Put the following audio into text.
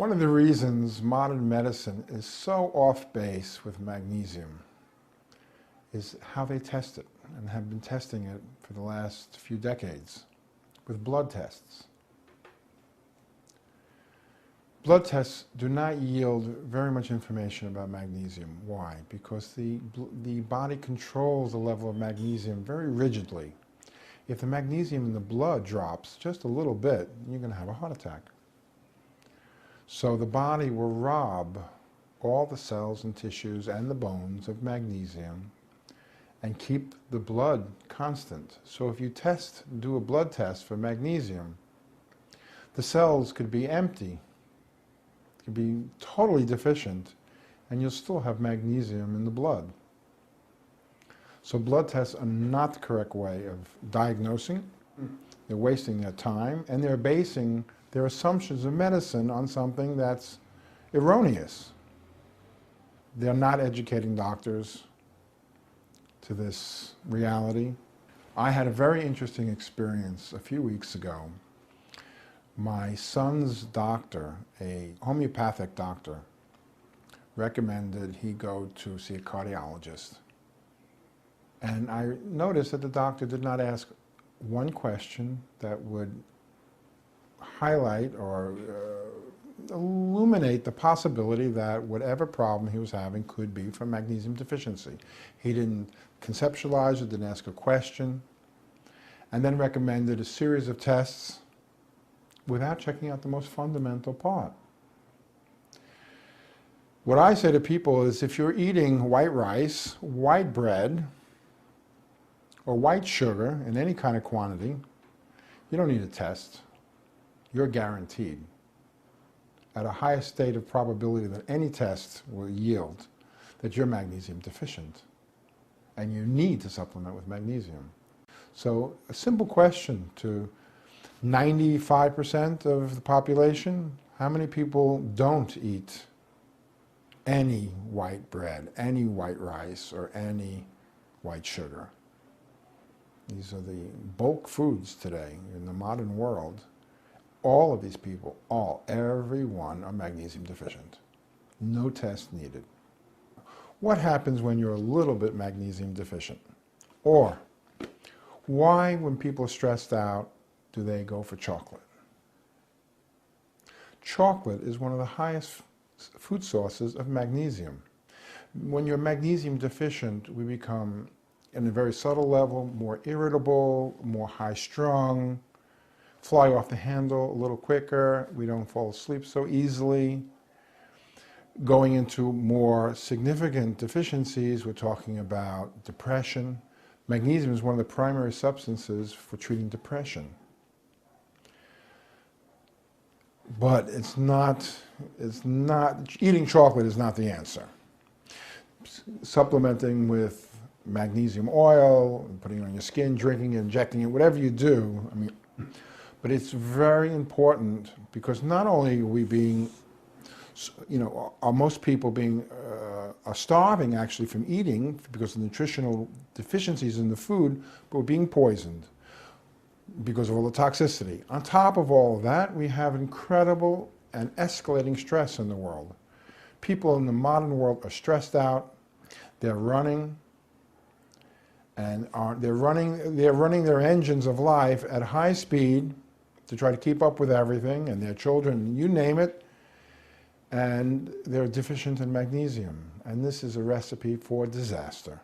One of the reasons modern medicine is so off base with magnesium is how they test it, and have been testing it for the last few decades with blood tests. Blood tests do not yield very much information about magnesium. Why? Because the body controls the level of magnesium very rigidly. If the magnesium in the blood drops just a little bit, you're going to have a heart attack. So the body will rob all the cells and tissues and the bones of magnesium and keep the blood constant. So if you do a blood test for magnesium, the cells could be empty, could be totally deficient, and you'll still have magnesium in the blood. So blood tests are not the correct way of diagnosing. They're wasting their time, and they're basing their assumptions of medicine on something that's erroneous. They're not educating doctors to this reality. I had a very interesting experience a few weeks ago. My son's doctor, a homeopathic doctor, recommended he go to see a cardiologist. And I noticed that the doctor did not ask one question that would highlight or illuminate the possibility that whatever problem he was having could be from magnesium deficiency. He didn't conceptualize it, didn't ask a question, and then recommended a series of tests without checking out the most fundamental part. What I say to people is, if you're eating white rice, white bread, or white sugar in any kind of quantity, you don't need a test. You're guaranteed, at a higher state of probability than any test will yield, that you're magnesium deficient, and you need to supplement with magnesium. So a simple question to 95% of the population: how many people don't eat any white bread, any white rice, or any white sugar? These are the bulk foods today in the modern world. All of these people, everyone, are magnesium deficient. No test needed. What happens when you're a little bit magnesium deficient? Or, why, when people are stressed out, do they go for chocolate? Chocolate is one of the highest food sources of magnesium. When you're magnesium deficient, we become, in a very subtle level, more irritable, more high-strung, fly off the handle a little quicker, we don't fall asleep so easily. Going into more significant deficiencies, we're talking about depression. Magnesium is one of the primary substances for treating depression. But eating chocolate is not the answer. Supplementing with magnesium oil, putting it on your skin, drinking it, injecting it, whatever you do, but it's very important, because not only are we being, are most people are starving actually from eating because of nutritional deficiencies in the food, but we're being poisoned because of all the toxicity. On top of all of that, we have incredible and escalating stress in the world. People in the modern world are stressed out, they're running, and they're running their engines of life at high speed to try to keep up with everything, and their children, you name it, and they're deficient in magnesium. And this is a recipe for disaster.